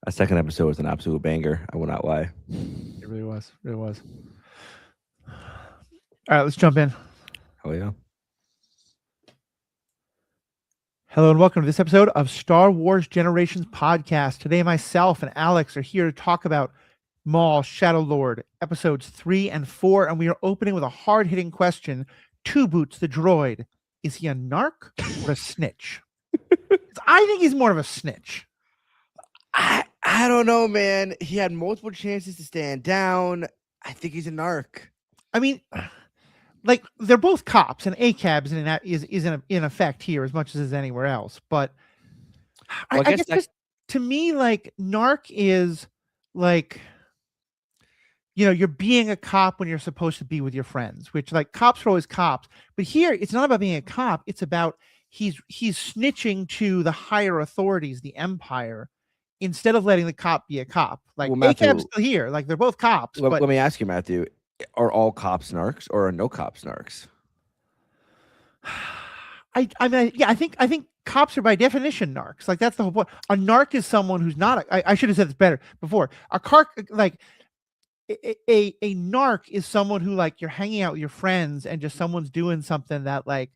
That second episode was an absolute banger. I will not lie. It really was. It really was. All right, let's jump in. Oh yeah. Hello and welcome to this episode of Star Wars Generations Podcast. Today, myself and Alex are here to talk about Maul, Shadow Lord, episodes 3 and 4, and we are opening with a hard-hitting question. Two Boots, the droid, is he a narc or a snitch? I think he's more of a snitch. I don't know, man. He had multiple chances to stand down. I think he's a narc. I mean, like they're both cops, and ACAB is in effect here as much as anywhere else. But Well, I guess just, to me, like narc is like, you know, you're being a cop when you're supposed to be with your friends, which like cops are always cops. But here, it's not about being a cop. It's about he's snitching to the higher authorities, the Empire, instead of letting the cop be a cop. Like ACAB's still here. Like they're both cops. Let me ask you, Matthew. Are all cops narcs or are no cops narcs? I mean, yeah, I think cops are by definition narcs. Like that's the whole point. A narc is someone who's not. I should have said this better before. A narc is someone who like you're hanging out with your friends and just someone's doing something that like,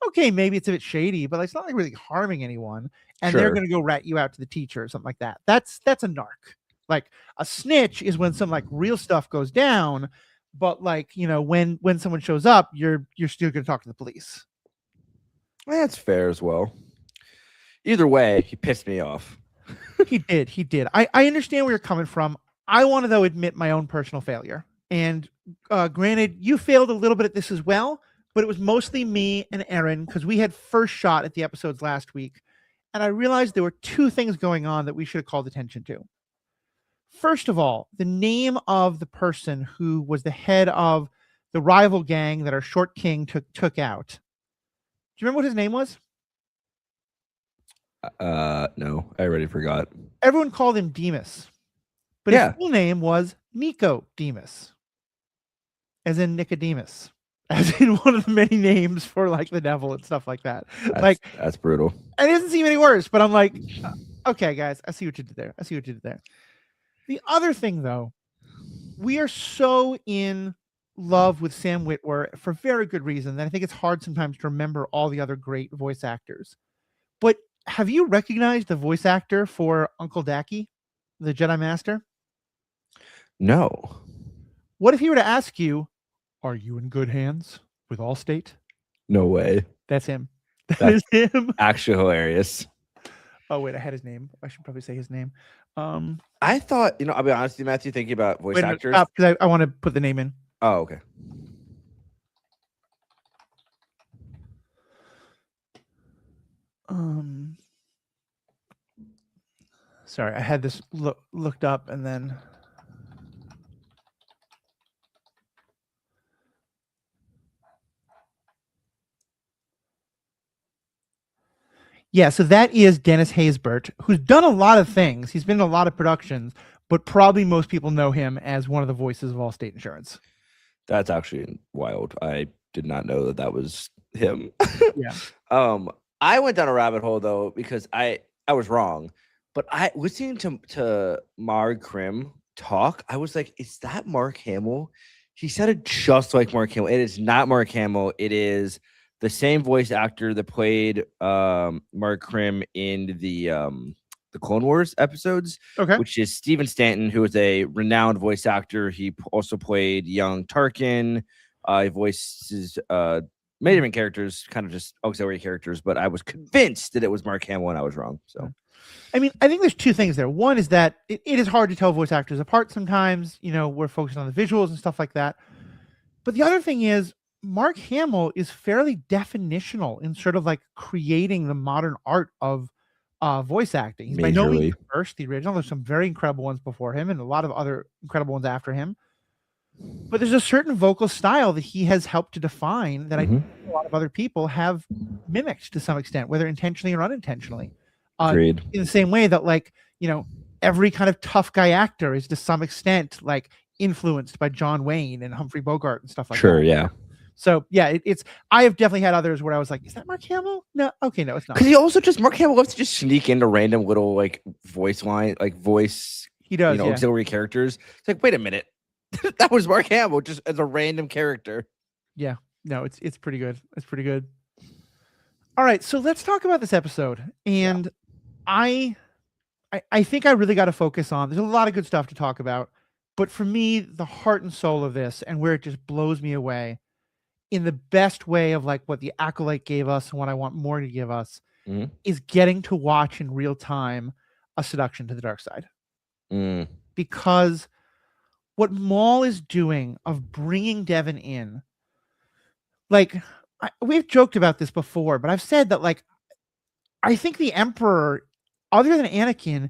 okay, maybe it's a bit shady, but like, it's not like really harming anyone, and they're going to go rat you out to the teacher or something like that. That's a narc. Like a snitch is when some like real stuff goes down. But like, you know, when someone shows up, you're still going to talk to the police. That's fair as well. Either way, he pissed me off. He did. I understand where you're coming from. I want to, though, admit my own personal failure. And granted, you failed a little bit at this as well, but it was mostly me and Aaron because we had first shot at the episodes last week. And I realized there were two things going on that we should have called attention to. First of all, the name of the person who was the head of the rival gang that our short king took out. Do you remember what his name was? No, I already forgot. Everyone called him Demas, but his full name was Nico Demas, as in Nicodemus, as in one of the many names for like the devil and stuff like that. That's brutal. And it doesn't seem any worse, but I'm like, okay, guys, I see what you did there. The other thing, though, we are so in love with Sam Witwer for very good reason that I think it's hard sometimes to remember all the other great voice actors. But have you recognized the voice actor for Uncle Dacky, the Jedi Master? No. What if he were to ask you, are you in good hands with Allstate? No way. That's him. That is him. Actually hilarious. Oh, wait, I had his name. I should probably say his name. I thought, I'll be honest with you, Matthew, thinking about voice actors. Because I want to put the name in. Oh, okay. Sorry, I had this looked up and then. Yeah, so that is Dennis Haysbert, who's done a lot of things. He's been in a lot of productions, but probably most people know him as one of the voices of Allstate Insurance. That's actually wild. I did not know that was him. Yeah. I went down a rabbit hole though because I was wrong, but I listening to Mark Krim talk, I was like, "Is that Mark Hamill?" He sounded just like Mark Hamill. It is not Mark Hamill. It is the same voice actor that played Mark Krim in the Clone Wars episodes, which is Steven Stanton, who is a renowned voice actor. He also played young Tarkin. He voices many different characters, kind of just auxiliary characters, but I was convinced that it was Mark Hamill and I was wrong. So, I mean, I think there's two things there. One is that it is hard to tell voice actors apart sometimes. You know, we're focusing on the visuals and stuff like that. But the other thing is, Mark Hamill is fairly definitional in sort of like creating the modern art of voice acting. He's by no means the first, the original. There's some very incredible ones before him and a lot of other incredible ones after him. But there's a certain vocal style that he has helped to define that I think a lot of other people have mimicked to some extent, whether intentionally or unintentionally. In the same way that, like, you know, every kind of tough guy actor is to some extent like influenced by John Wayne and Humphrey Bogart and stuff like that. Sure, yeah. So yeah, it's I have definitely had others where I was like, is that Mark Hamill? No, okay, no, it's not. Because he also just Mark Hamill loves to just sneak into random little like voice, He does, yeah. auxiliary characters. It's like, wait a minute, that was Mark Hamill just as a random character. Yeah, no, it's pretty good. It's pretty good. All right, so let's talk about this episode. And I think I really got to focus on. There's a lot of good stuff to talk about, but for me, the heart and soul of this, and where it just blows me away, in the best way of like what the Acolyte gave us and what I want more to give us, Mhm. is getting to watch in real time a seduction to the dark side. Mm. Because what Maul is doing of bringing Devin in, like we've joked about this before, but I've said that like I think the Emperor, other than Anakin,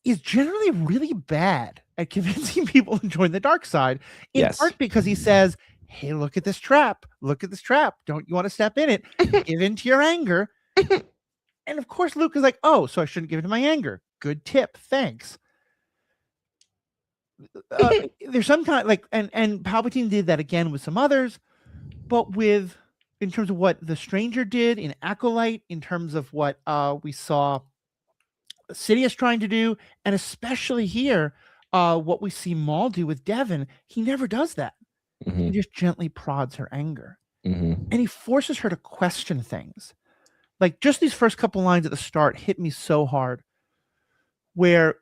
is generally really bad at convincing people to join the dark side. In Yes. part because he says, "Hey, look at this trap! Look at this trap! Don't you want to step in it? Give in to your anger." And of course, Luke is like, "Oh, so I shouldn't give in to my anger. Good tip, thanks." There's some kind of like, and Palpatine did that again with some others, but with in terms of what the Stranger did in Acolyte, in terms of what we saw Sidious trying to do, and especially here, what we see Maul do with Devin, he never does that. Mhm. He just gently prods her anger, Mhm. and he forces her to question things. Like just these first couple lines at the start hit me so hard, where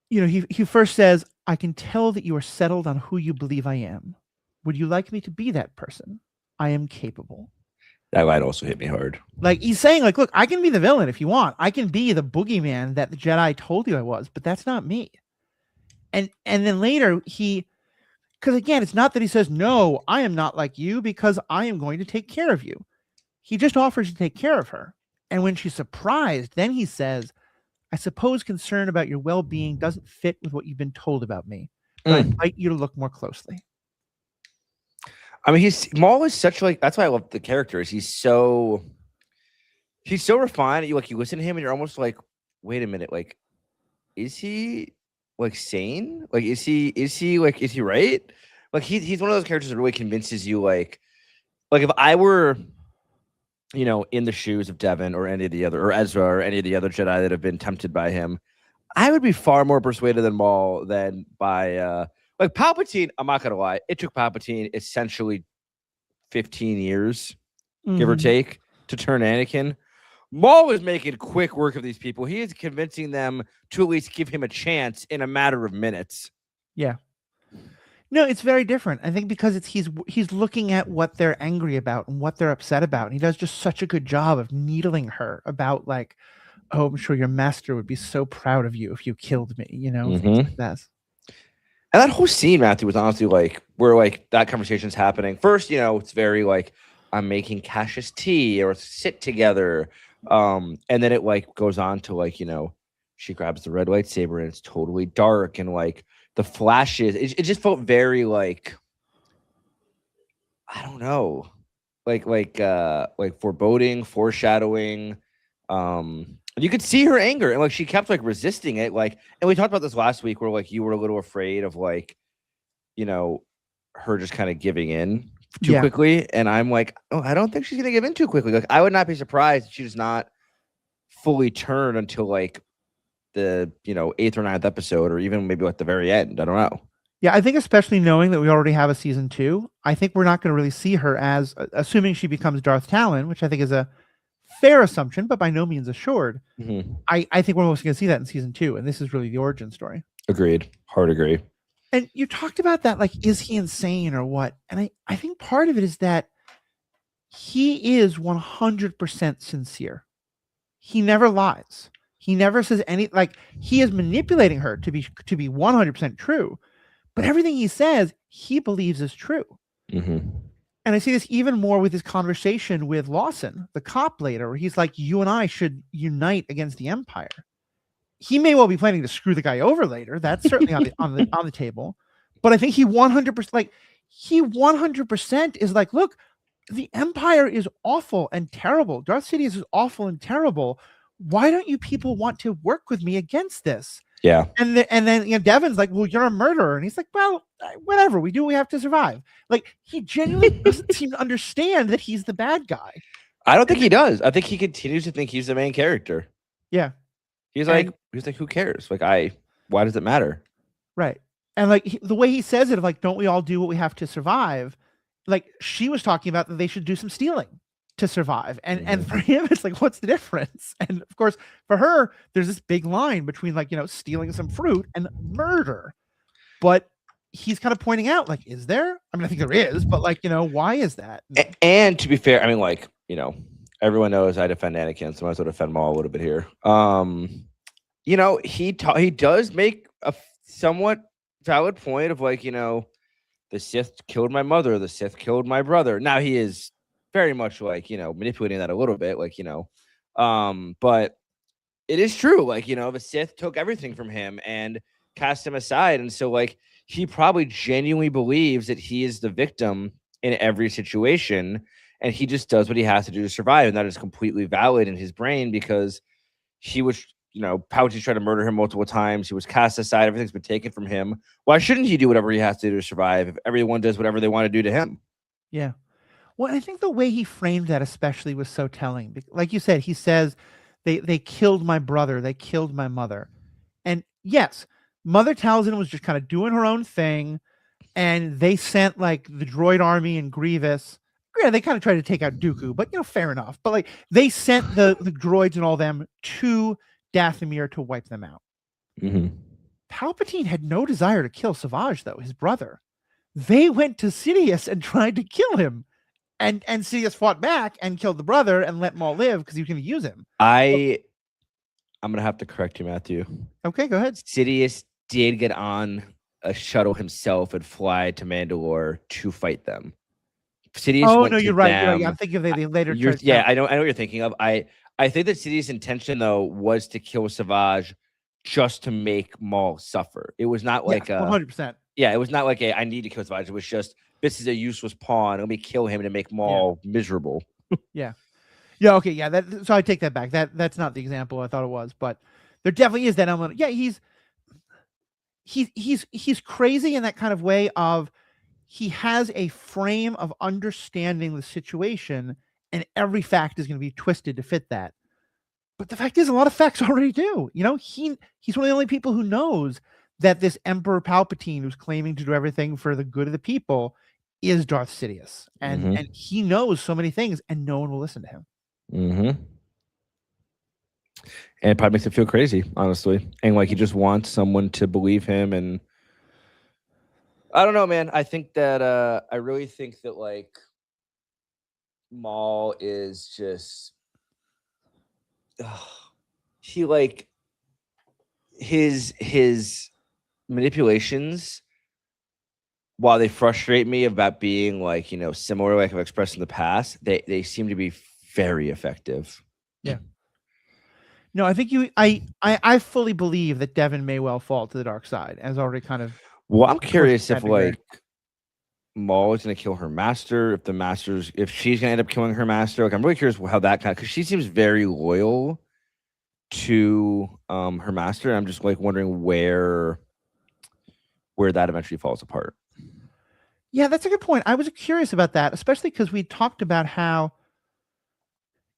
he first says, "I can tell that you are settled on who you believe I am. Would you like me to be that person? I am capable." That line also hit me hard. Like he's saying, like, look, I can be the villain if you want. I can be the boogeyman that the Jedi told you I was, but that's not me. And then later because again, it's not that he says, "No, I am not like you because I am going to take care of you." He just offers to take care of her. And when she's surprised, then he says, "I suppose concern about your well-being doesn't fit with what you've been told about me, but I invite you to look more closely." I mean, Maul is such like that's why I love the characters. He's so refined. You listen to him and you're almost like, wait a minute, like, is he like sane? Like, is he right? Like he's one of those characters that really convinces you like if I were in the shoes of Devin or any of the other or Ezra or any of the other Jedi that have been tempted by him, I would be far more persuaded than Maul than by like Palpatine. I'm not gonna lie, it took Palpatine essentially 15 years, give or take, to turn Anakin. Maul is making quick work of these people. He is convincing them to at least give him a chance in a matter of minutes. Yeah. No, it's very different. I think because he's looking at what they're angry about and what they're upset about. And he does just such a good job of needling her about like, "Oh, I'm sure your master would be so proud of you if you killed me," things like that. And that whole scene, Matthew, was honestly like where like that conversation's happening. First, it's very like I'm making Cassius tea or sit together. And then it like goes on to like, she grabs the red lightsaber and it's totally dark and like the flashes. It just felt very like I don't know, like foreboding, foreshadowing. You could see her anger and like she kept like resisting it. Like, and we talked about this last week where like you were a little afraid of like, her just kind of giving in too quickly. And I'm like, oh, I don't think she's gonna give in too quickly. Like, I would not be surprised if she does not fully turn until like the 8th or 9th episode, or even maybe at the very end. I don't know. Yeah, I think especially knowing that we already have a season 2, I think we're not going to really see her as, assuming she becomes Darth Talon, which I think is a fair assumption, but by no means assured. Mm-hmm. I think we're mostly going to see that in season 2, and this is really the origin story. Agreed. Hard agree. And you talked about that, like, is he insane or what? And I think part of it is that he is 100% sincere. He never lies. He never says any, like, he is manipulating her to be 100% true, but everything he says, he believes is true. Mm-hmm. And I see this even more with his conversation with Lawson, the cop later, where he's like, "You and I should unite against the Empire." He may well be planning to screw the guy over later. That's certainly on the table. But I think he 100% is like, look, the Empire is awful and terrible. Darth Sidious is awful and terrible. Why don't you people want to work with me against this? Yeah. And then Devin's like, well, you're a murderer. And he's like, well, whatever. We do what we have to survive. Like, he genuinely doesn't seem to understand that he's the bad guy. I don't think he does. I think he continues to think he's the main character. Yeah. He's like, who cares? Like, why does it matter? Right. And like the way he says it, of like, don't we all do what we have to survive? Like, she was talking about that they should do some stealing to survive. And for him, it's like, what's the difference? And of course, for her, there's this big line between like, stealing some fruit and murder. But he's kind of pointing out, like, is there? I mean, I think there is, but like, why is that? And to be fair, I mean, like, everyone knows I defend Anakin, so I might as well defend Maul a little bit here. He does make a somewhat valid point of like, the Sith killed my mother, the Sith killed my brother. Now he is very much like, manipulating that a little bit, like, but it is true. Like, the Sith took everything from him and cast him aside. And so like, he probably genuinely believes that he is the victim in every situation. And he just does what he has to do to survive. And that is completely valid in his brain because he was, Pouchy's tried to murder him multiple times. He was cast aside. Everything's been taken from him. Why shouldn't he do whatever he has to do to survive if everyone does whatever they want to do to him? Yeah. Well, I think the way he framed that especially was so telling. Like you said, he says, they killed my brother. They killed my mother. And yes, Mother Talzin was just kind of doing her own thing. And they sent like the droid army and Grievous. Yeah, they kind of tried to take out Dooku, but fair enough. But like they sent the droids and all them to Dathomir to wipe them out. Mm-hmm. Palpatine had no desire to kill Savage, though, his brother. They went to Sidious and tried to kill him. And Sidious fought back and killed the brother and let Maul live because he was going to use him. I'm going to have to correct you, Matthew. Okay, go ahead. Sidious did get on a shuttle himself and fly to Mandalore to fight them. Sidious you're right. You're right. Yeah, I'm thinking they later. I know what you're thinking of. I think that Sidious' intention though was to kill Savage just to make Maul suffer. It was not like 100%. Yeah, it was not like I need to kill Savage. It was just this is a useless pawn. Let me kill him to make Maul miserable. Yeah. Yeah. Okay. Yeah. So I take that back. That's not the example I thought it was, but there definitely is that element. Yeah, he's crazy in that kind of way of. He has a frame of understanding the situation, and every fact is going to be twisted to fit that. But the fact is, a lot of facts already do. He's one of the only people who knows that this Emperor Palpatine, who's claiming to do everything for the good of the people, is Darth Sidious, and he knows so many things, and no one will listen to him. Mm-hmm. And it probably makes it feel crazy, honestly, and like he just wants someone to believe him and. I don't know, man. I think that I really think that like Maul is just he like his manipulations, while they frustrate me about being like, similar like I've expressed in the past, they seem to be very effective. Yeah. No, I think I fully believe that Devin may well fall to the dark side, as already kind of. Well, I'm curious if like Maul is going to kill her master, if she's going to end up killing her master. Like, I'm really curious how that because she seems very loyal to her master. I'm just like wondering where that eventually falls apart. Yeah, that's a good point. I was curious about that, especially because we talked about how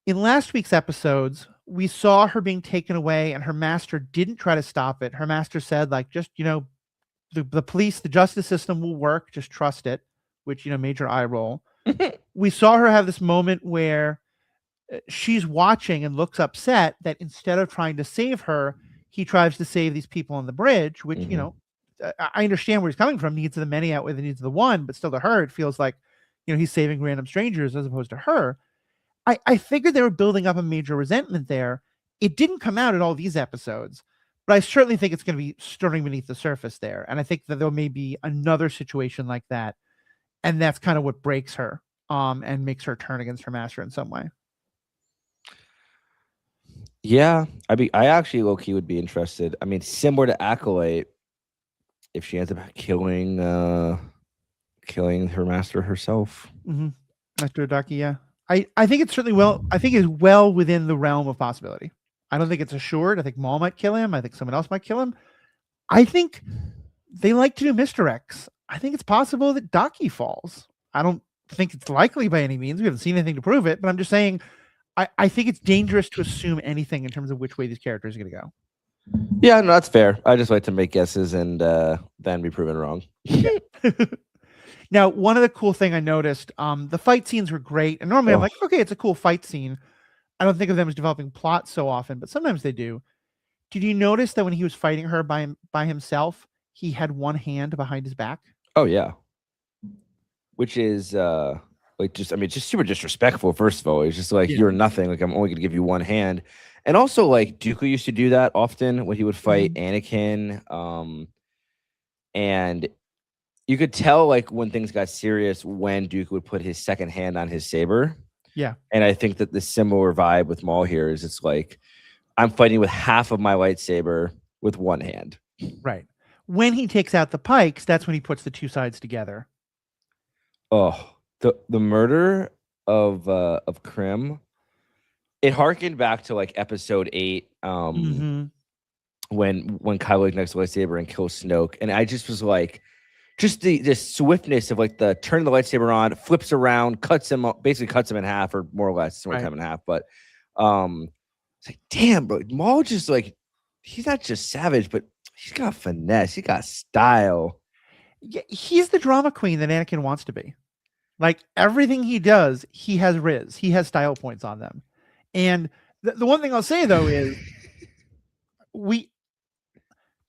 in last week's episodes, we saw her being taken away and her master didn't try to stop it. Her master said, like, just, the police, the justice system will work. Just trust it, which, major eye roll. We saw her have this moment where she's watching and looks upset that instead of trying to save her, he tries to save these people on the bridge, which, I understand where he's coming from. Needs of the many outweigh the needs of the one, but still to her, it feels like, he's saving random strangers as opposed to her. I figured they were building up a major resentment there. It didn't come out in all these episodes, but I certainly think it's going to be stirring beneath the surface there. And I think that there may be another situation like that. And that's kind of what breaks her and makes her turn against her master in some way. Yeah, I actually low-key would be interested. I mean, similar to Acolyte, if she ends up killing her master herself. Mm-hmm. Master Adaki, yeah. I think it's certainly it's well within the realm of possibility. I don't think it's assured. I think Maul might kill him. I think someone else might kill him. I think they like to do misdirects. I think it's possible that Daki falls. I don't think it's likely by any means. We haven't seen anything to prove it, but I'm just saying I think it's dangerous to assume anything in terms of which way these characters are going to go. Yeah, no, that's fair. I just like to make guesses and then be proven wrong. Now, one of the cool thing I noticed, the fight scenes were great. And normally I'm like, okay, it's a cool fight scene. I don't think of them as developing plot so often, but sometimes they do. Did you notice that when he was fighting her by himself, he had one hand behind his back? Oh yeah. Which is like just I mean just super disrespectful, first of all. It's just like you're nothing. Like I'm only gonna give you one hand. And also like Dooku used to do that often when he would fight Anakin. And you could tell like when things got serious when Dooku would put his second hand on his saber. Yeah. And I think that the similar vibe with Maul here is it's like I'm fighting with half of my lightsaber with one hand. Right. When he takes out the pikes, that's when he puts the two sides together. Oh, the murder of Krim. It harkened back to like episode 8, when Kylo ignites the lightsaber and kills Snoke, and I just was like, just the swiftness of like the turn the lightsaber on, flips around, basically cuts him in half, or more or less, cut him in half. But it's like, damn, bro, Maul just like he's not just savage, but he's got finesse, he got style. Yeah, he's the drama queen that Anakin wants to be. Like everything he does, he has riz, he has style points on them. And the one thing I'll say though is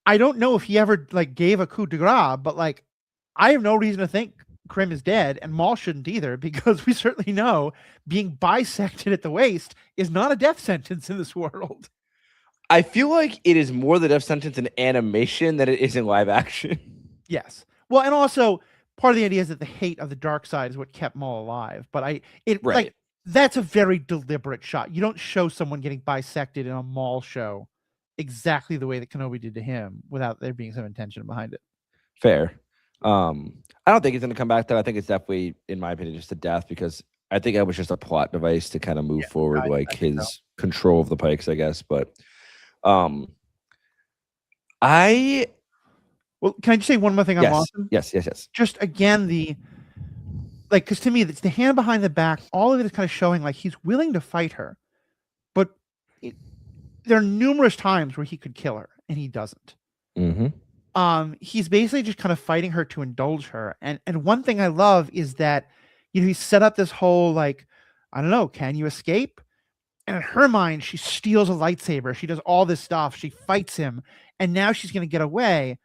I don't know if he ever like gave a coup de grace, but like I have no reason to think Krim is dead, and Maul shouldn't either, because we certainly know being bisected at the waist is not a death sentence in this world. I feel like it is more the death sentence in animation than it is in live action. Yes. Well, and also part of the idea is that the hate of the dark side is what kept Maul alive. But like that's a very deliberate shot. You don't show someone getting bisected in a Maul show exactly the way that Kenobi did to him without there being some intention behind it. Fair. I don't think he's going to come back though. I think it's definitely, in my opinion, just a death, because I think it was just a plot device to kind of move forward, like his control of the pikes, I guess. But well, can I just say one more thing on Lawson? Yes. Just again, because to me, it's the hand behind the back. All of it is kind of showing like he's willing to fight her, but there are numerous times where he could kill her and he doesn't. He's basically just kind of fighting her to indulge her. And one thing I love is that, he set up this whole like, I don't know, can you escape? And in her mind, she steals a lightsaber. She does all this stuff. She fights him, and now she's going to get away.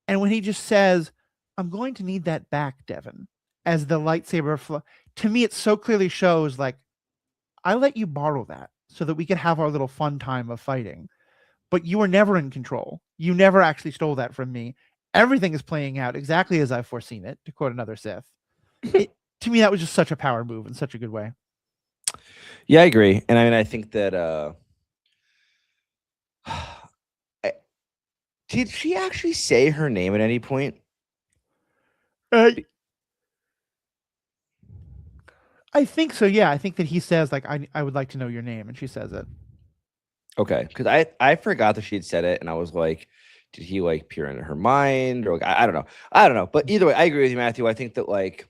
And when he just says, I'm going to need that back, Devin, as the lightsaber to me, it so clearly shows like, I let you borrow that so that we could have our little fun time of fighting. But you were never in control. You never actually stole that from me. Everything is playing out exactly as I've foreseen it, to quote another Sith. To me, that was just such a power move in such a good way. Yeah, I agree. And I mean, I think that did she actually say her name at any point? I think so. Yeah, I think that he says like, I would like to know your name, and she says it. Okay, because I forgot that she had said it, and I was like, did he like peer into her mind, or like, I don't know. But either way, I agree with you, Matthew. I think that like,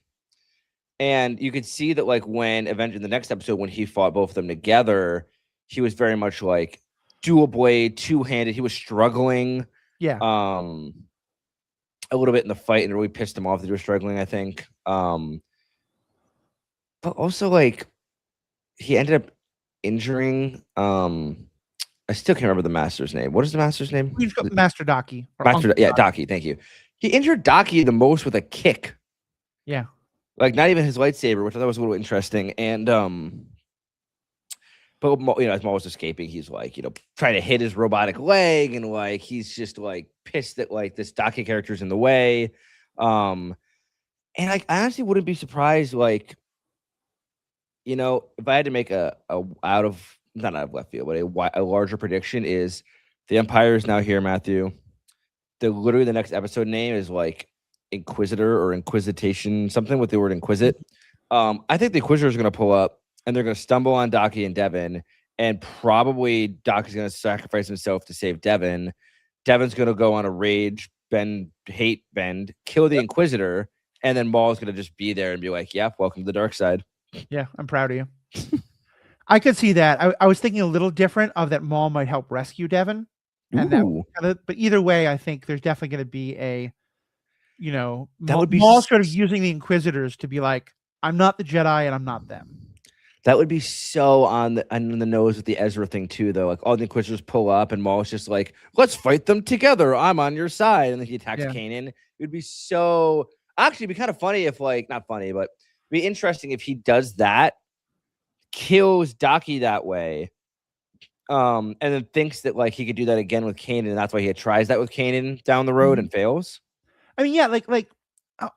and you could see that like when eventually in the next episode when he fought both of them together, he was very much like dual blade, two-handed. He was struggling. Yeah. A little bit in the fight, and it really pissed him off that he was struggling, I think. But also like he ended up injuring I still can't remember the master's name. What is the master's name? We just got Master Daki. Daki, thank you. He injured Daki the most with a kick. Yeah. Like not even his lightsaber, which I thought was a little interesting. And but as Maul was escaping, he's like, trying to hit his robotic leg, and like he's just like pissed that like this Daki character's in the way. And I honestly wouldn't be surprised, like, if I had to make a not out of left field, but a larger prediction is the Empire is now here, Matthew. Literally the next episode name is like Inquisitor or Inquisitation, something with the word Inquisit. I think the Inquisitor is going to pull up, and they're going to stumble on Daki and Devin, and probably Daki's going to sacrifice himself to save Devin. Devin's gonna go on a rage bend, hate bend, kill the Inquisitor, and then Maul's gonna just be there and be like, "Yep, welcome to the dark side." Yeah, I'm proud of you. I could see that. I was thinking a little different of that Maul might help rescue Devin, and that Ooh, but either way, I think there's definitely going to be a, that would be Maul sort of using the Inquisitors to be like, I'm not the Jedi and I'm not them. that would be so on the nose with the Ezra thing too, though. Like all the Inquisitors pull up, and Maul's just like, "Let's fight them together. I'm on your side," and then he attacks Yeah. Kanan. It would be so actually it'd be kind of funny if like not funny, but it'd be interesting if he does that, kills Daki that way, and then thinks that like he could do that again with Kanan, and that's why he tries that with Kanan down the road and fails. I mean, yeah, like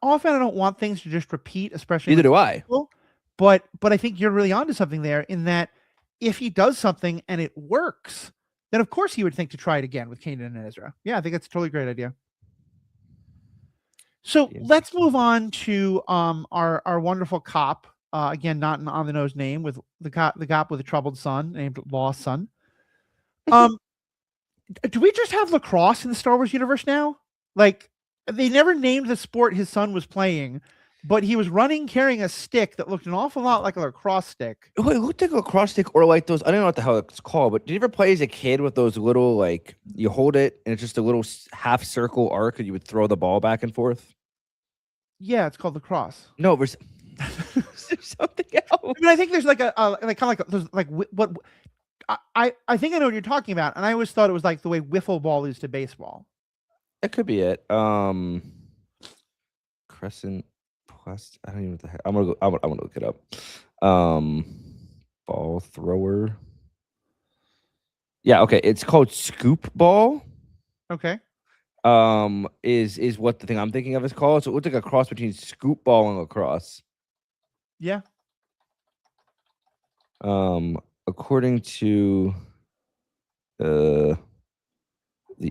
often I don't want things to just repeat, especially Neither with do I. people, but I think you're really onto something there in that if he does something and it works, then of course he would think to try it again with Kanan and Ezra. Yeah, I think that's a totally great idea. So let's move on to our wonderful cop. Again, not an on the nose name, with the cop with a troubled son named Lost Son. Do we just have lacrosse in the Star Wars universe now? Like, they never named the sport his son was playing, but he was running carrying a stick that looked an awful lot like a lacrosse stick. Wait, it looked like a lacrosse stick or like those. I don't know what the hell it's called, but did you ever play as a kid with those little like you hold it and it's just a little half circle arc and you would throw the ball back and forth? Yeah, it's called lacrosse. No, there's something else. I mean, I think there's like a like kind of like there's like what I think I know what you're talking about, and I always thought it was like the way wiffle ball is to baseball. That could be it. Crescent plus. I don't even know what the heck. I'm gonna go. I'm gonna look it up. Ball thrower. Yeah. Okay. It's called scoop ball. Okay. Is what the thing I'm thinking of is called. So it looks like a cross between scoop ball and lacrosse. Yeah. According to the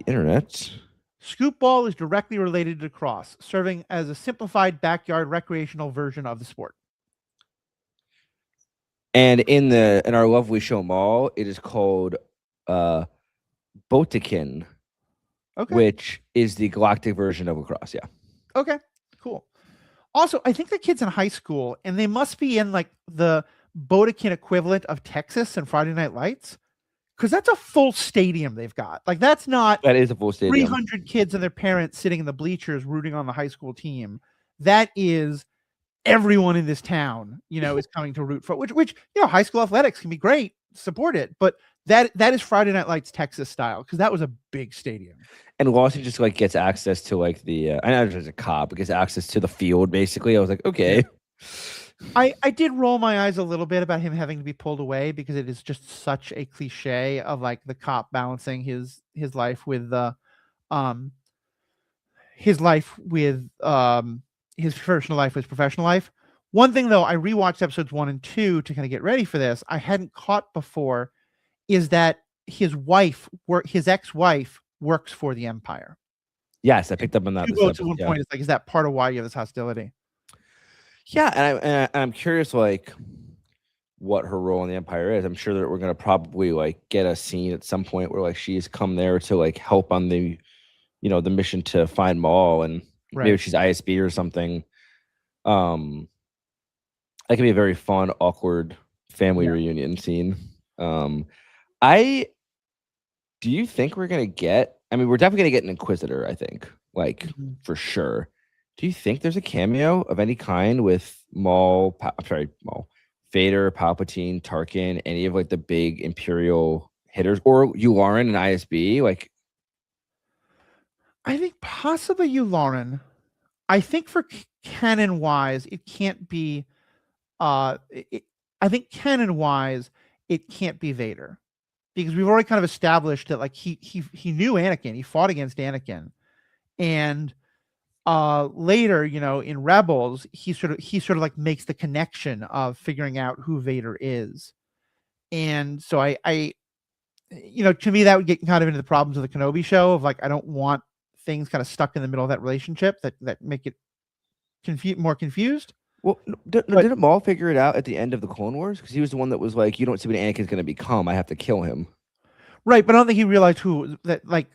internet, scoop ball is directly related to lacrosse, serving as a simplified backyard recreational version of the sport. And in our lovely show Maul, it is called Botekin, which is the galactic version of lacrosse. Yeah. Okay. Cool. Also, I think the kid's in high school, and they must be in like the Botekin equivalent of Texas and Friday Night Lights, because that's a full stadium they've got. Like that is a full stadium. 300 kids and their parents sitting in the bleachers rooting on the high school team. That is everyone in this town, is coming to root for, which high school athletics can be great, support it, but that is Friday Night Lights Texas style, because that was a big stadium. And Lawson just like gets access to like the I know there's a cop, but gets access to the field basically. I was like, okay. I did roll my eyes a little bit about him having to be pulled away, because it is just such a cliche of like the cop balancing his life with his personal life with his professional life. One thing though, I rewatched episodes 1 and 2 to kind of get ready for this, I hadn't caught before, is that his ex-wife works for the Empire. Yes, I picked up on that. At one point, it's like, is that part of why you have this hostility? Yeah, and I'm curious, like, what her role in the Empire is. I'm sure that we're gonna probably like get a scene at some point where like she's come there to like help on the, the mission to find Maul, and maybe she's ISB or something. That can be a very fun, awkward family reunion scene. Do you think we're gonna get? I mean, we're definitely gonna get an Inquisitor. I think, like, for sure. Do you think there's a cameo of any kind with Maul, Vader, Palpatine, Tarkin, any of like the big Imperial hitters, or Yularen and ISB? Like, I think possibly Yularen. I think for canon wise, it can't be. I think canon wise, it can't be Vader, because we've already kind of established that like he knew Anakin, he fought against Anakin, and later, in Rebels, he sort of like makes the connection of figuring out who Vader is. And so I to me, that would get kind of into the problems of the Kenobi show of like, I don't want things kind of stuck in the middle of that relationship that make it more confused. Well, didn't Maul figure it out at the end of the Clone Wars? Because he was the one that was like, you don't see what Anakin's going to become. I have to kill him. Right, but I don't think he realized who that, like,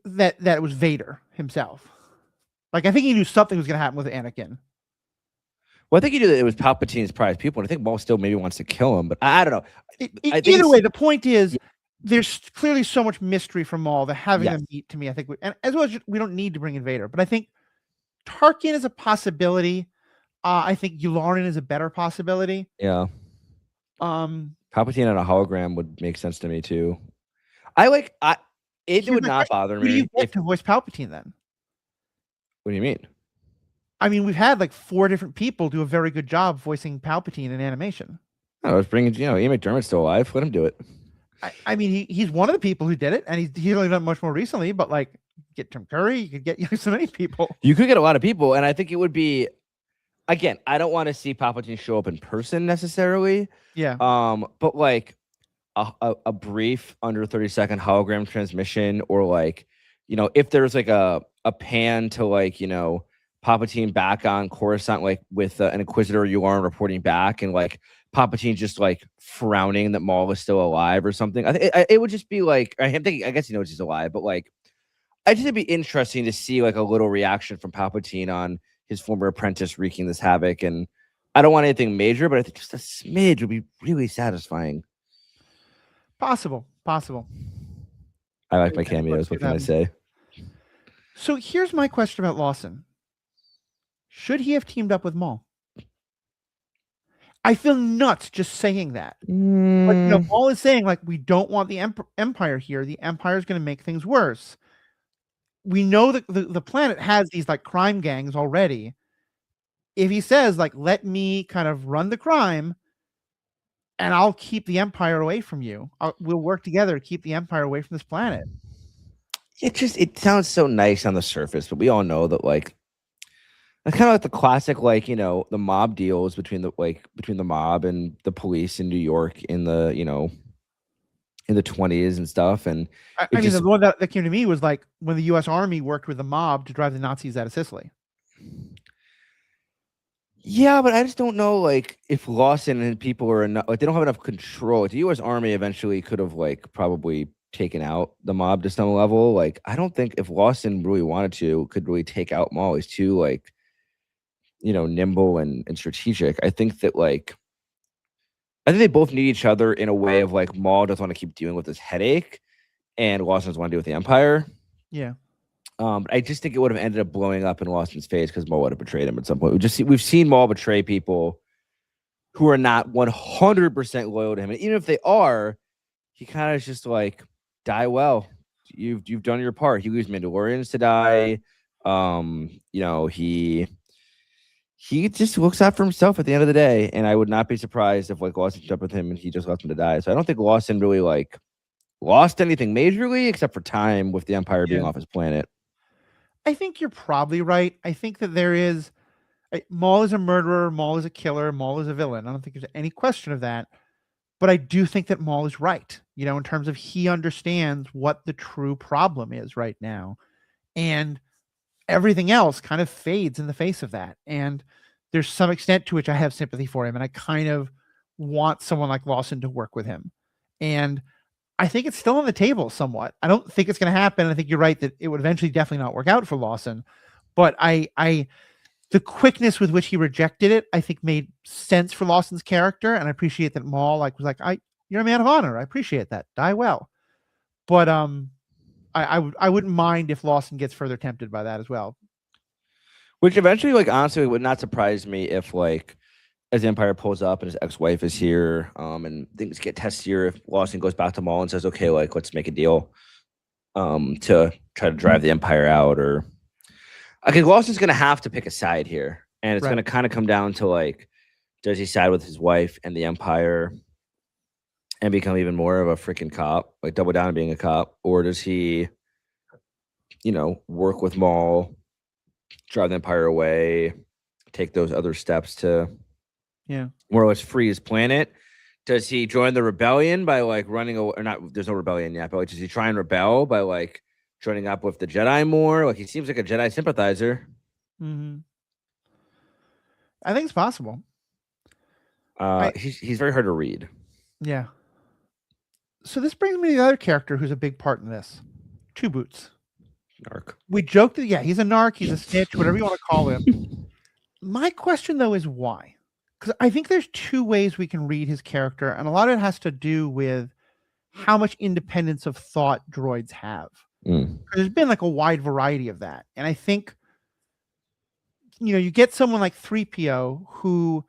that it was Vader himself. Like I think he knew something was going to happen with Anakin. Well, I think he knew that it was Palpatine's prized people, and I think Maul still maybe wants to kill him, but I don't know. I think Either way, the point is yeah, there's clearly so much mystery from Maul that having yes. them meet, to me, I think, and as well as we don't need to bring in Vader, but I think Tarkin is a possibility. I think Yularen is a better possibility. Yeah. Um, Palpatine on a hologram would make sense to me too. It Here's would my not question: bother who do you me get if. to voice Palpatine then? What do you mean? I mean, we've had like 4 different people do a very good job voicing Palpatine in animation. I was bringing, Ian McDermott's still alive. Let him do it. I mean, he's one of the people who did it, and he's only done much more recently. But like, get Tim Curry, you could get so many people. You could get a lot of people, and I think it would be. Again, I don't want to see Palpatine show up in person necessarily. Yeah. But like a brief under 30-second hologram transmission, or like, if there's like a pan to like, Palpatine back on Coruscant, like with an Inquisitor Yularen reporting back, and like Palpatine just like frowning that Maul is still alive or something. I think it would just be like, I'm thinking, I guess he knows he's alive, but like, I just it'd be interesting to see like a little reaction from Palpatine on his former apprentice wreaking this havoc. And I don't want anything major, but I think just a smidge would be really satisfying. Possible. I like my cameos. What can I say? So here's my question about Lawson. Should he have teamed up with Maul? I feel nuts just saying that. But Maul is saying, like, we don't want the Empire here. The Empire is going to make things worse. We know that the planet has these like crime gangs already. If he says, like, let me kind of run the crime and I'll keep the Empire away from you, we'll work together to keep the Empire away from this planet. It sounds so nice on the surface, but we all know that like it's kind of like the classic, like, the mob deals between the mob and the police in New York in the, in the 20s and stuff. And I mean, the one that came to me was like when the U.S. Army worked with the mob to drive the Nazis out of Sicily. Yeah, but I just don't know, like, if Lawson and people are enough, like, they don't have enough control. The U.S. Army eventually could have, like, probably taken out the mob to some level. Like, I don't think if Lawson really wanted to, could really take out Maul. He's too, like, nimble and strategic. I think that, like, I think they both need each other in a way of, like, Maul doesn't want to keep dealing with this headache, and Lawson doesn't want to deal with the Empire. Yeah. I just think it would have ended up blowing up in Lawson's face because Maul would have betrayed him at some point. We've seen Maul betray people who are not 100% loyal to him, and even if they are, he kind of is just like, die well. You've done your part. He leaves Mandalorians to die. He just looks out for himself at the end of the day, and I would not be surprised if like Lawson jumped with him and he just left him to die. So I don't think Lawson really like lost anything majorly except for time with the Empire being off his planet. I think you're probably right. I think that there is Maul is a murderer, Maul is a killer, Maul is a villain. I don't think there's any question of that. But I do think that Maul is right, in terms of he understands what the true problem is right now. And everything else kind of fades in the face of that. And there's some extent to which I have sympathy for him. And I kind of want someone like Lawson to work with him. And I think it's still on the table somewhat. I don't think it's going to happen. I think you're right that it would eventually definitely not work out for Lawson. But the quickness with which he rejected it, I think made sense for Lawson's character. And I appreciate that Maul was like, you're a man of honor. I appreciate that. Die well. But I wouldn't mind if Lawson gets further tempted by that as well. Which eventually, like, honestly, would not surprise me if, like, as the Empire pulls up and his ex-wife is here, and things get testier, if Lawson goes back to Maul and says, okay, like, let's make a deal to try to drive the Empire out, or okay, Lawson's gonna have to pick a side here, and it's gonna kind of come down to like, does he side with his wife and the Empire and become even more of a freaking cop, like double down on being a cop, or does he, work with Maul, drive the Empire away, take those other steps to more or less free his planet? Does he join the rebellion by like running away, or not? There's no rebellion yet, but like, does he try and rebel by like joining up with the Jedi more? Like, he seems like a Jedi sympathizer. Mm-hmm. I think it's possible. He's very hard to read. Yeah. So this brings me to the other character who's a big part in this. Two Boots. Narc. We joked that, yeah, he's a narc, he's a snitch, whatever you want to call him. My question, though, is why? Because I think there's two ways we can read his character, and a lot of it has to do with how much independence of thought droids have. There's been like a wide variety of that. And I think, you get someone like 3PO who,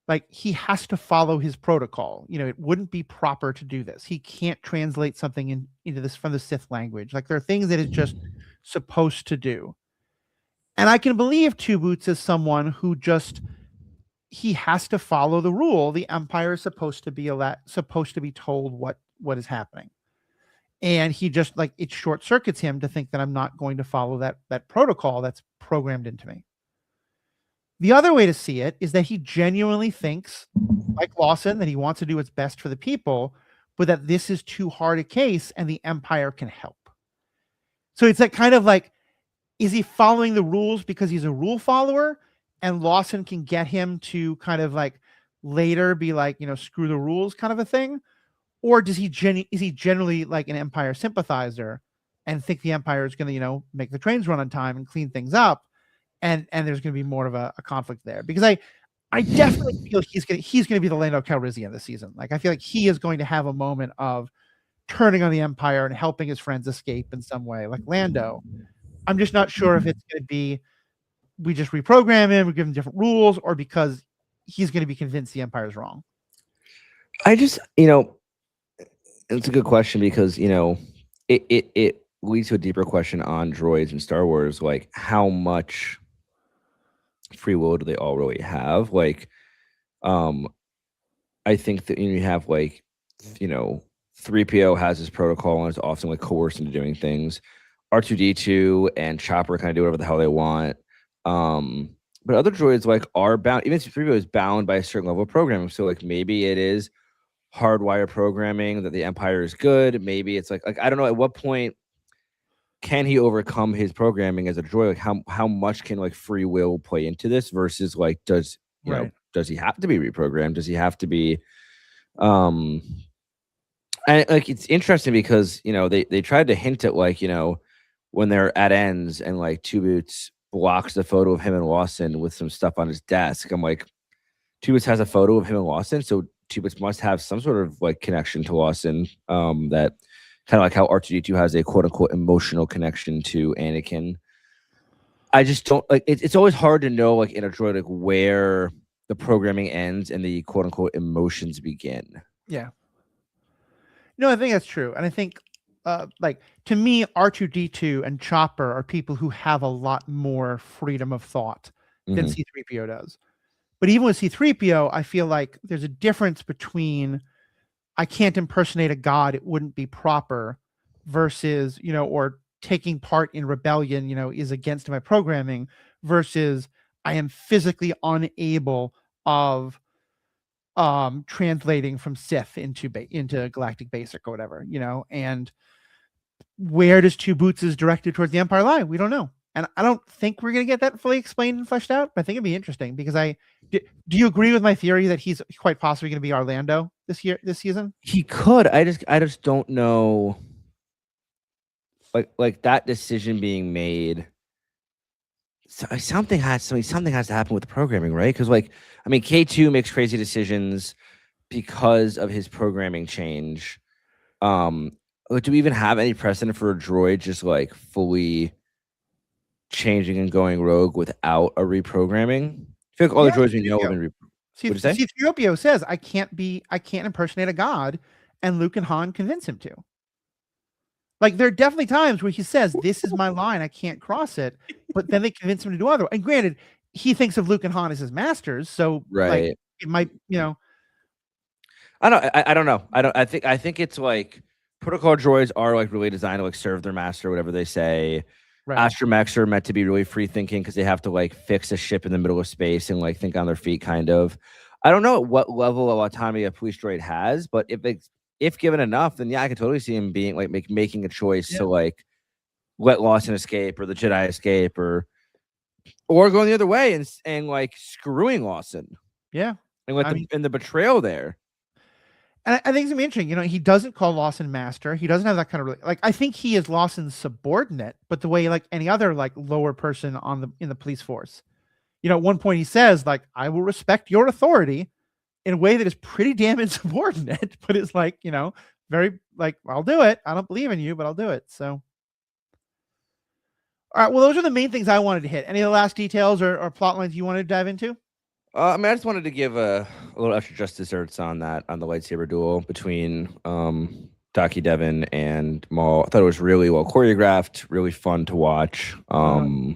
like, he has to follow his protocol. It wouldn't be proper to do this. He can't translate something into this from the Sith language. Like, there are things that it's just supposed to do. And I can believe Two Boots is someone who just, he has to follow the rule. The Empire is supposed to be told what is happening. And he just, like, it short circuits him to think that I'm not going to follow that protocol that's programmed into me. The other way to see it is that he genuinely thinks, like Lawson, that he wants to do what's best for the people, but that this is too hard a case and the Empire can help. So it's that kind of like, is he following the rules because he's a rule follower and Lawson can get him to kind of like later be like, screw the rules kind of a thing? Or is he generally like an Empire sympathizer and think the Empire is going to, make the trains run on time and clean things up, and there's going to be more of a conflict there? Because I definitely feel he's going to be the Lando Calrissian this season. Like, I feel like he is going to have a moment of turning on the Empire and helping his friends escape in some way, like Lando. I'm just not sure if it's going to be we just reprogram him, we give him different rules, or because he's going to be convinced the Empire's wrong. I just, it's a good question because, it leads to a deeper question on droids in Star Wars. Like, how much free will do they all really have? Like, I think that you have, like, 3PO has his protocol and is often like coerced into doing things. R2D2 and Chopper kind of do whatever the hell they want. But other droids like are bound. Even 3PO is bound by a certain level of programming. So like maybe it is hardwire programming that the Empire is good. Maybe it's like I don't know at what point can he overcome his programming as a droid? Like how much can like free will play into this versus like does does he have to be reprogrammed? Does he have to be and like it's interesting because they tried to hint at like when they're at ends and like Two Boots blocks the photo of him and Lawson with some stuff on his desk. I'm like, Two Boots has a photo of him and Lawson, so Two Boots must have some sort of like connection to Lawson. That kind of like how R2D2 has a quote unquote emotional connection to Anakin. I just don't like it's always hard to know like in a droid like where the programming ends and the quote unquote emotions begin. Yeah. No, I think that's true. And I think like to me, R2D2 and Chopper are people who have a lot more freedom of thought than C3PO does. But even with C3PO, I feel like there's a difference between I can't impersonate a god, it wouldn't be proper, versus, or taking part in rebellion, is against my programming, versus I am physically unable of translating from Sith into Galactic Basic or whatever, and where does Two Boots is directed towards the Empire lie? We don't know. And I don't think we're going to get that fully explained and fleshed out, but I think it'd be interesting because do you agree with my theory that he's quite possibly going to be Orlando this season? He could. I just don't know. Like that decision being made. So something has to happen with the programming, right? Because like, I mean, K2 makes crazy decisions because of his programming change. Do we even have any precedent for a droid just like fully changing and going rogue without a reprogramming? I feel like all the droids we know have been C3PO says I can't impersonate a god, and Luke and Han convince him to. Like, there are definitely times where he says, this is my line, I can't cross it, but then they convince him to do other. And granted, he thinks of Luke and Han as his masters, so right. Like, it might, I don't know. I think it's like protocol droids are like really designed to like serve their master, whatever they say. Right. Astromechs are meant to be really free thinking because they have to like fix a ship in the middle of space and like think on their feet, kind of. I don't know what level of autonomy a police droid has, but if given enough, then yeah, I could totally see him being like making a choice to like let Lawson escape or the Jedi escape or going the other way and like screwing Lawson. Yeah. And the betrayal there. And I think it's gonna be interesting. He doesn't call Lawson master. He doesn't have that kind of like. I think he is Lawson's subordinate, but the way like any other like lower person in the police force. At one point he says like, "I will respect your authority," in a way that is pretty damn insubordinate, but it's like very like, "I'll do it. I don't believe in you, but I'll do it." So, all right. Well, those are the main things I wanted to hit. Any of the last details or plot lines you wanted to dive into? I mean, I just wanted to give a little extra just desserts on the lightsaber duel between Taki Devin and Maul. I thought it was really well choreographed, really fun to watch. I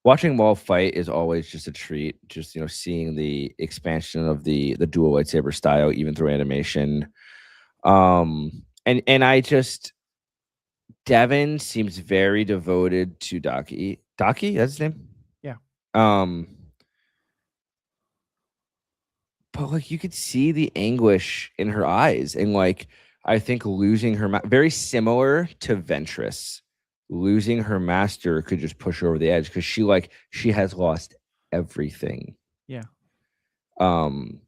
watching Maul fight is always just a treat. Just seeing the expansion of the dual lightsaber style, even through animation. And I just Devin seems very devoted to Daki. Daki, that's his name. Yeah. But like you could see the anguish in her eyes, and like I think losing her very similar to Ventress, losing her master could just push her over the edge because she has lost everything. Yeah. And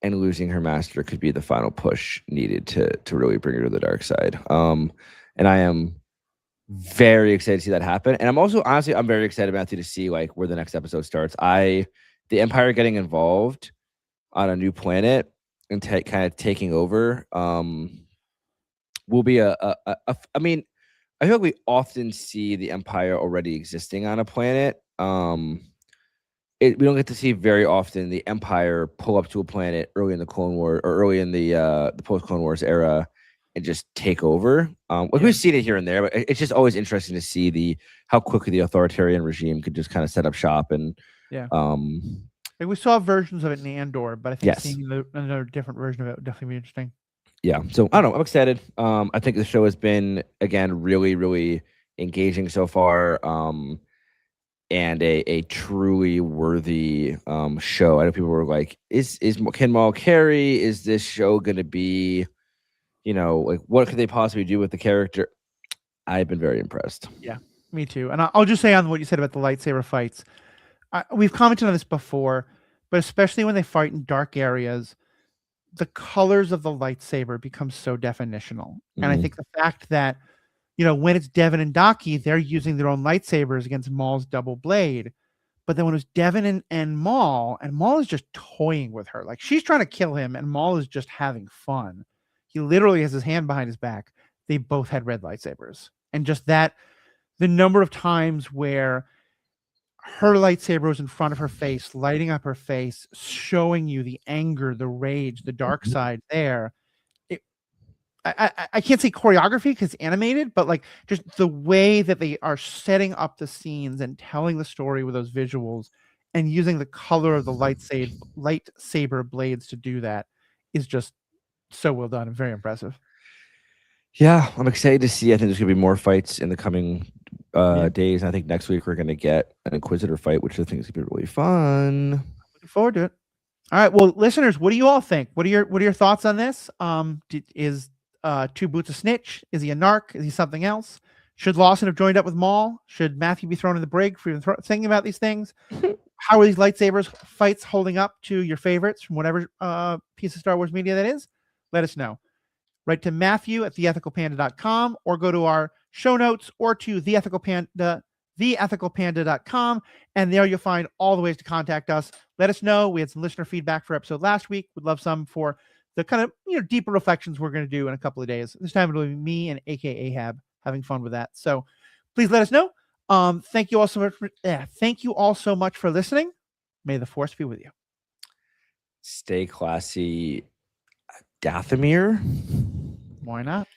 losing her master could be the final push needed to really bring her to the dark side. And I am very excited to see that happen. And I'm also honestly I'm very excited, Matthew, to see like where the next episode starts. The Empire getting involved on a new planet and kind of taking over will be I mean, I feel like we often see the Empire already existing on a planet. We don't get to see very often the Empire pull up to a planet early in the Clone War or early in the post Clone Wars era and just take over. We've seen it here and there, but it's just always interesting to see how quickly the authoritarian regime could just kind of set up shop and Like we saw versions of it in Andor, but I think Yes. seeing another different version of it would definitely be interesting. Yeah. So I don't know. I'm excited. I think the show has been again really, really engaging so far. And a truly worthy show. I know people were like, can Maul carry? Is this show gonna be, like what could they possibly do with the character? I've been very impressed. Yeah, me too. And I'll just say on what you said about the lightsaber fights. We've commented on this before, but especially when they fight in dark areas, the colors of the lightsaber become so definitional. And I think the fact that, when it's Devin and Daki, they're using their own lightsabers against Maul's double blade. But then when it was Devin and Maul is just toying with her. Like she's trying to kill him and Maul is just having fun. He literally has his hand behind his back. They both had red lightsabers. And just that, the number of times where her lightsaber was in front of her face, lighting up her face, showing you the anger, the rage, the dark side there. I can't say choreography because it's animated, but like just the way that they are setting up the scenes and telling the story with those visuals and using the color of the lightsaber blades to do that is just so well done and very impressive. Yeah, I'm excited to see. I think there's gonna be more fights in the coming days. I think next week we're gonna get an Inquisitor fight, which I think is gonna be really fun. Looking forward to it. All right, well, listeners, what do you all think? What are your thoughts on this? Is Two Boots a snitch? Is he a narc? Is he something else? Should Lawson have joined up with Maul? Should Matthew be thrown in the brig for even thinking about these things? How are these lightsabers fights holding up to your favorites from whatever piece of Star Wars media that is? Let us know. Write to Matthew at theethicalpanda.com or go to our show notes or to theethicalpanda.com. And there you'll find all the ways to contact us. Let us know. We had some listener feedback for episode last week. We'd love some for the kind of deeper reflections we're going to do in a couple of days. This time it'll be me and AK Ahab having fun with that. So please let us know. Thank you all so much. Thank you all so much for listening. May the force be with you. Stay classy, Dathomir. Why not?